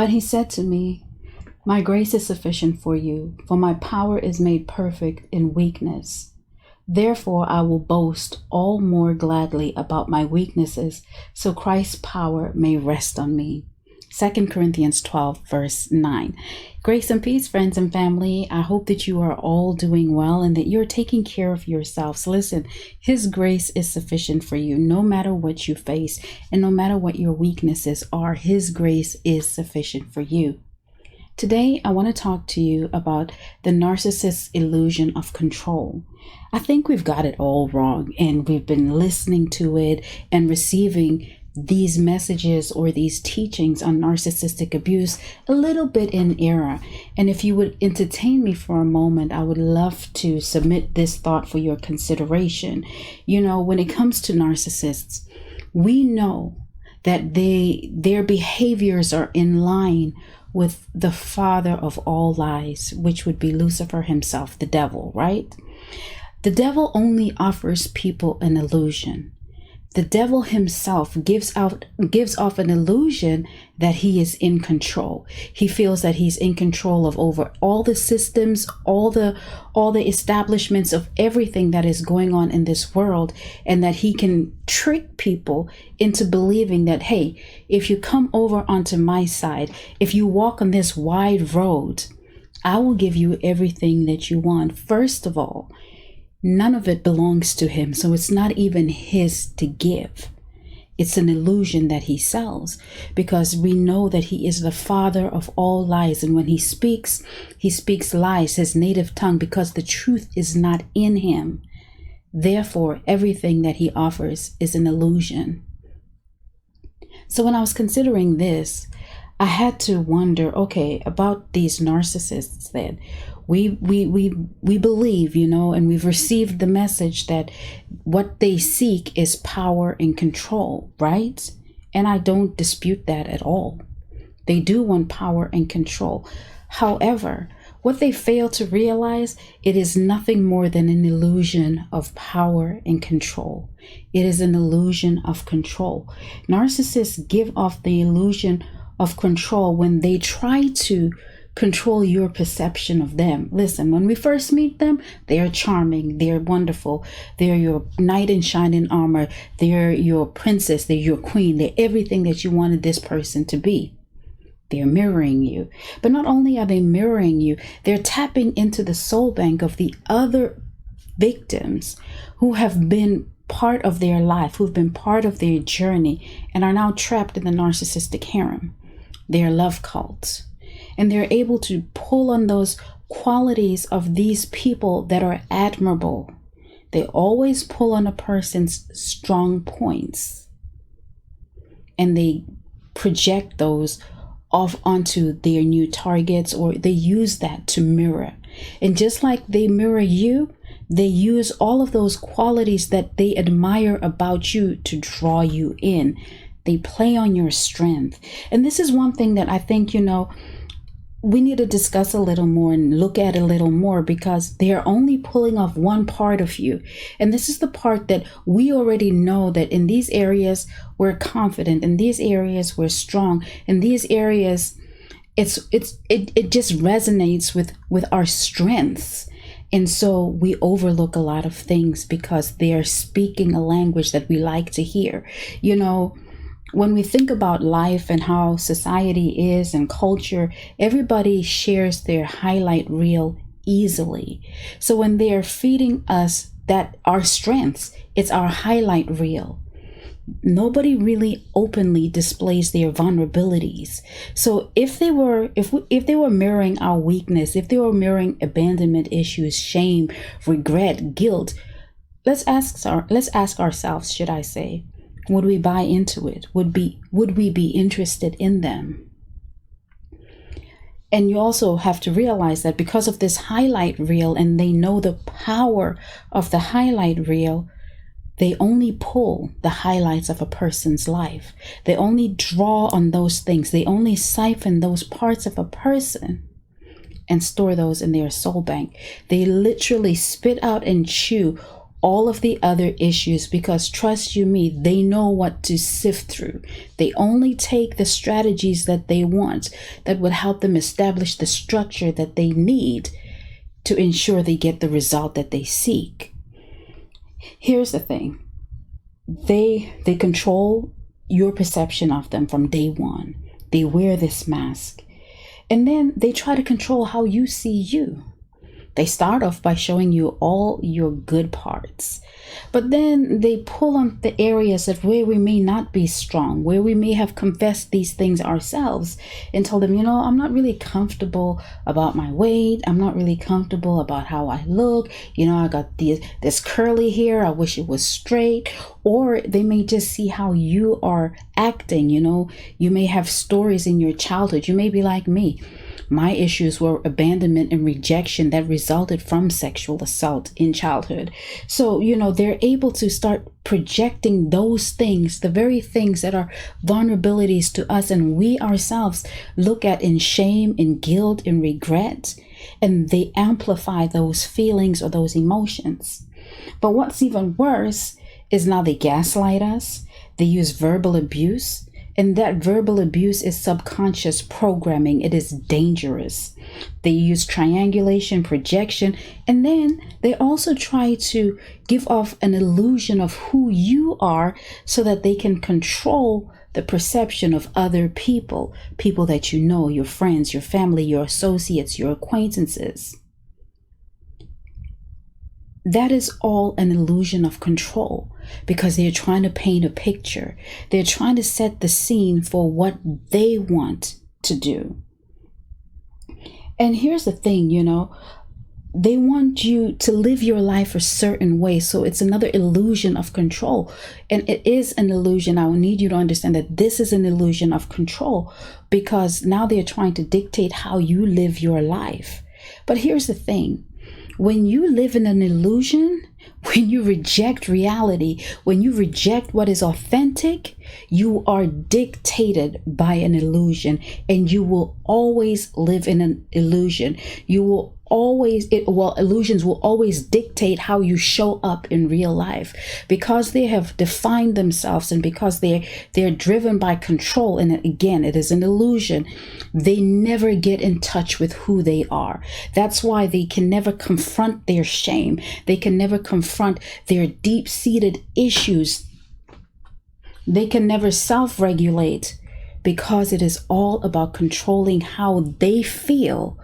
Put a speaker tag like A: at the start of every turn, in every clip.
A: But he said to me, my grace is sufficient for you, for my power is made perfect in weakness. Therefore, I will boast all more gladly about my weaknesses, so Christ's power may rest on me. 2 Corinthians 12, verse 9. Grace and peace, friends and family. I hope that you are all doing well and that you're taking care of yourselves. Listen, His grace is sufficient for you no matter what you face and no matter what your weaknesses are. His grace is sufficient for you. Today, I want to talk to you about the narcissist's illusion of control. I think we've got it all wrong, and we've been listening to it and receiving these messages or these teachings on narcissistic abuse a little bit in error. And if you would entertain me for a moment, I would love to submit this thought for your consideration. You know, when it comes to narcissists, we know that their behaviors are in line with the father of all lies, which would be Lucifer himself, the devil, right? The devil only offers people an illusion. The devil himself gives off an illusion that he is in control. He feels that he's in control of over all the systems, all the establishments of everything that is going on in this world, and that he can trick people into believing that, hey, if you come over onto my side, if you walk on this wide road, I will give you everything that you want. First of all, none of it belongs to him, so it's not even his to give. It's an illusion that he sells, because we know that he is the father of all lies, and when he speaks lies, his native tongue, because the truth is not in him. Therefore, everything that he offers is an illusion. So when I was considering this, I had to wonder, okay, about these narcissists then. We believe, you know, and we've received the message that what they seek is power and control, right? And I don't dispute that at all. They do want power and control. However, what they fail to realize, it is nothing more than an illusion of power and control. It is an illusion of control. Narcissists give off the illusion of control when they try to control your perception of them. Listen, when we first meet them, they are charming, they're wonderful, they're your knight in shining armor, they're your princess, they're your queen, they're everything that you wanted this person to be. They're mirroring you. But not only are they mirroring you, they're tapping into the soul bank of the other victims who have been part of their life, who've been part of their journey, and are now trapped in the narcissistic harem, their love cults. And they're able to pull on those qualities of these people that are admirable. They always pull on a person's strong points, and they project those off onto their new targets, or they use that to mirror. And just like they mirror you, they use all of those qualities that they admire about you to draw you in. They play on your strength. And this is one thing that I think, you know, we need to discuss a little more and look at a little more, because they are only pulling off one part of you. And this is the part that we already know, that in these areas we're confident, in these areas we're strong, in these areas it just resonates with our strengths. And so we overlook a lot of things because they are speaking a language that we like to hear. You know, when we think about life and how society is and culture, everybody shares their highlight reel easily. So when they are feeding us that our strengths, it's our highlight reel. Nobody really openly displays their vulnerabilities. So if they were mirroring our weakness, if they were mirroring abandonment issues, shame, regret, guilt, let's ask ourselves, should I say, would we buy into it? Would we be interested in them? And you also have to realize that because of this highlight reel, and they know the power of the highlight reel, they only pull the highlights of a person's life. They only draw on those things. They only siphon those parts of a person and store those in their soul bank. They literally spit out and chew all of the other issues, because trust you me, they know what to sift through. They only take the strategies that they want, that would help them establish the structure that they need to ensure they get the result that they seek. Here's the thing. They control your perception of them from day one. They wear this mask. And then they try to control how you see you. They start off by showing you all your good parts, but then they pull on the areas of where we may not be strong, where we may have confessed these things ourselves, and tell them, I'm not really comfortable about my weight. I'm not really comfortable about how I look. I got this curly hair. I wish it was straight. Or they may just see how you are acting. You may have stories in your childhood. You may be like me. My issues were abandonment and rejection that resulted from sexual assault in childhood. So, they're able to start projecting those things, the very things that are vulnerabilities to us, and we ourselves look at in shame, in guilt, in regret, and they amplify those feelings or those emotions. But what's even worse is now they gaslight us, they use verbal abuse. And that verbal abuse is subconscious programming. It is dangerous. They use triangulation, projection, and then they also try to give off an illusion of who you are so that they can control the perception of other people that you know, your friends, your family, your associates, your acquaintances. That is all an illusion of control, because they're trying to paint a picture. They're trying to set the scene for what they want to do. And here's the thing, they want you to live your life a certain way. So it's another illusion of control. And it is an illusion. I will need you to understand that this is an illusion of control, because now they're trying to dictate how you live your life. But here's the thing. When you live in an illusion, when you reject reality, when you reject what is authentic, you are dictated by an illusion, and you will always live in an illusion. You will illusions will always dictate how you show up in real life, because they have defined themselves, and because they're driven by control. And again, it is an illusion. They never get in touch with who they are. That's why they can never confront their shame. They can never confront their deep-seated issues. They can never self-regulate, because it is all about controlling how they feel,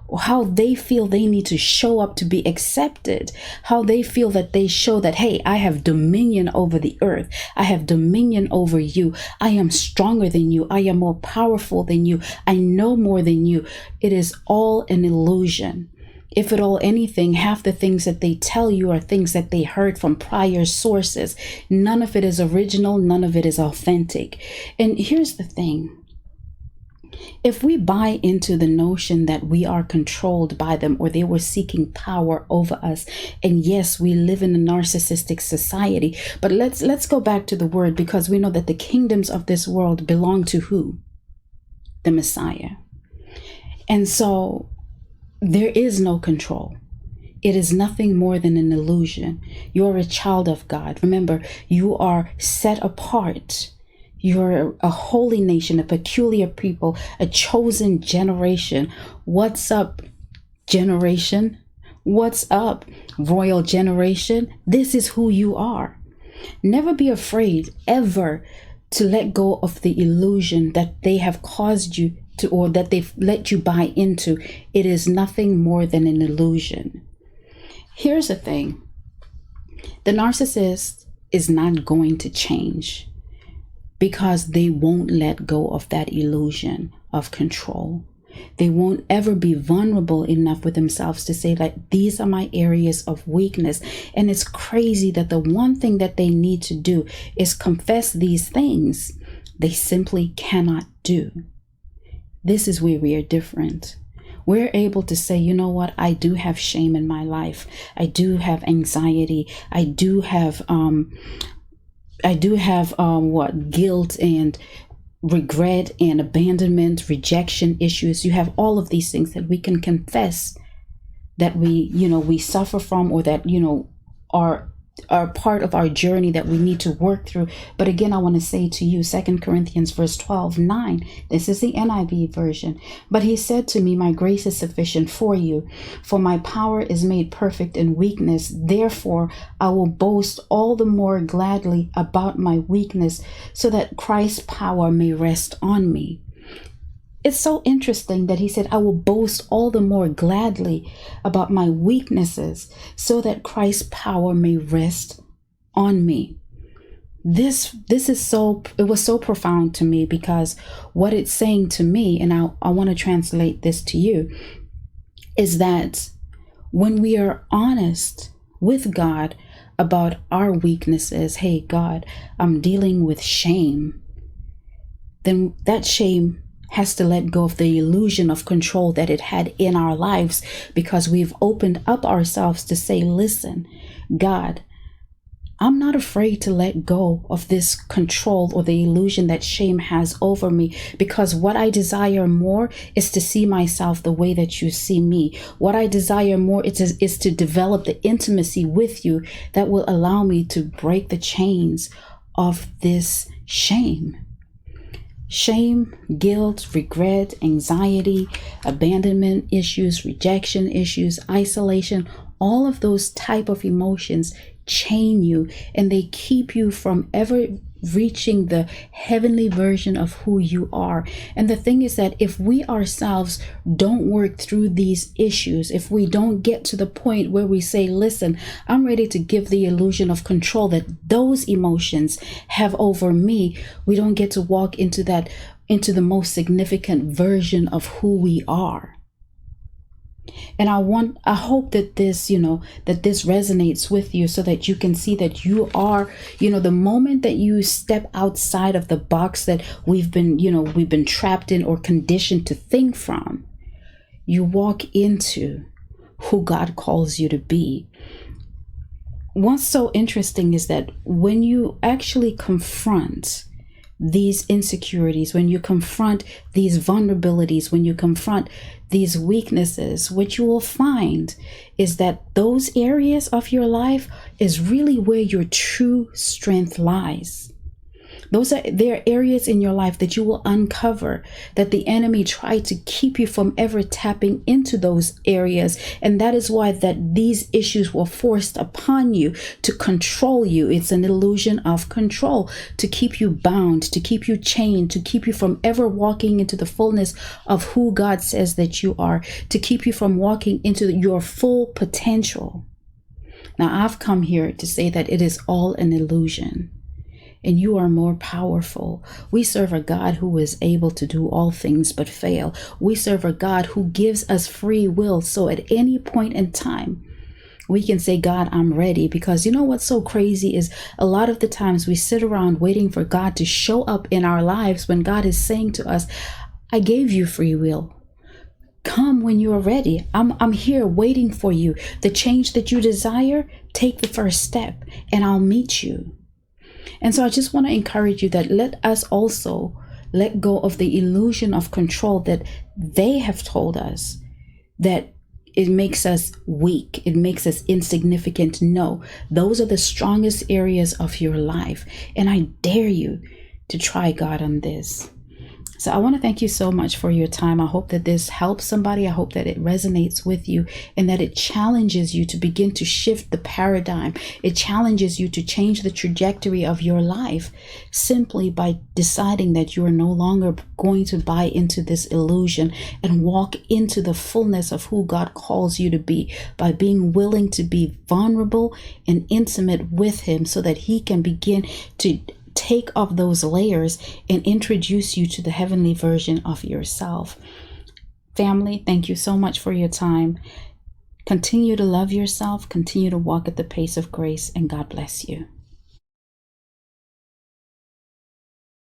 A: or how they feel they need to show up to be accepted, how they feel that they show that, hey, I have dominion over the earth. I have dominion over you. I am stronger than you. I am more powerful than you. I know more than you. It is all an illusion. If at all anything, half the things that they tell you are things that they heard from prior sources. None of it is original. None of it is authentic. And here's the thing. If we buy into the notion that we are controlled by them, or they were seeking power over us, and yes, we live in a narcissistic society, but let's go back to the word, because we know that the kingdoms of this world belong to who? The Messiah. And so there is no control. It is nothing more than an illusion. You're a child of God. Remember, you are set apart. You're a holy nation, a peculiar people, a chosen generation. What's up, generation? What's up, royal generation? This is who you are. Never be afraid ever to let go of the illusion that they have caused you to, or that they've let you buy into. It is nothing more than an illusion. Here's the thing. The narcissist is not going to change, because they won't let go of that illusion of control. They won't ever be vulnerable enough with themselves to say that these are my areas of weakness. And it's crazy that the one thing that they need to do is confess these things. They simply cannot do. This is where we are different. We're able to say, you know what? I do have shame in my life. I do have anxiety. I do have guilt and regret and abandonment, rejection issues. You have all of these things that we can confess that we suffer from, or that, are are part of our journey that we need to work through. But again, I want to say to you, 2 Corinthians verse 12:9, this is the NIV version. But he said to me, my grace is sufficient for you, for my power is made perfect in weakness. Therefore, I will boast all the more gladly about my weakness, so that Christ's power may rest on me. It's so interesting that he said, I will boast all the more gladly about my weaknesses so that Christ's power may rest on me. This is it was so profound to me, because what it's saying to me, and I want to translate this to you, is that when we are honest with God about our weaknesses, hey God, I'm dealing with shame, then that shame has to let go of the illusion of control that it had in our lives, because we've opened up ourselves to say, listen, God, I'm not afraid to let go of this control or the illusion that shame has over me, because what I desire more is to see myself the way that you see me. What I desire more is to develop the intimacy with you that will allow me to break the chains of this shame. Shame, guilt, regret, anxiety, abandonment issues, rejection issues, isolation, all of those type of emotions chain you, and they keep you from ever reaching the heavenly version of who you are. And the thing is that if we ourselves don't work through these issues, if we don't get to the point where we say, listen, I'm ready to give the illusion of control that those emotions have over me, we don't get to walk into the most significant version of who we are. And I hope that this, that this resonates with you, so that you can see that you are, the moment that you step outside of the box that we've been trapped in or conditioned to think from, you walk into who God calls you to be. What's so interesting is that when you actually confront these insecurities, when you confront these vulnerabilities, when you confront these weaknesses, what you will find is that those areas of your life is really where your true strength lies. There are areas in your life that you will uncover that the enemy tried to keep you from ever tapping into those areas. And that is why that these issues were forced upon you to control you. It's an illusion of control, to keep you bound, to keep you chained, to keep you from ever walking into the fullness of who God says that you are, to keep you from walking into your full potential. Now, I've come here to say that it is all an illusion, and you are more powerful. We serve a God who is able to do all things but fail. We serve a God who gives us free will. So at any point in time, we can say, God, I'm ready. Because you know what's so crazy is a lot of the times we sit around waiting for God to show up in our lives, when God is saying to us, I gave you free will. Come when you are ready. I'm here waiting for you. The change that you desire, take the first step and I'll meet you. And so I just want to encourage you that let us also let go of the illusion of control that they have told us that it makes us weak, it makes us insignificant. No, those are the strongest areas of your life. And I dare you to try God on this. So I want to thank you so much for your time. I hope that this helps somebody. I hope that it resonates with you, and that it challenges you to begin to shift the paradigm. It challenges you to change the trajectory of your life simply by deciding that you are no longer going to buy into this illusion and walk into the fullness of who God calls you to be, by being willing to be vulnerable and intimate with Him, so that He can begin to take off those layers and introduce you to the heavenly version of yourself. Family, thank you so much for your time. Continue to love yourself, continue to walk at the pace of grace, and God bless you.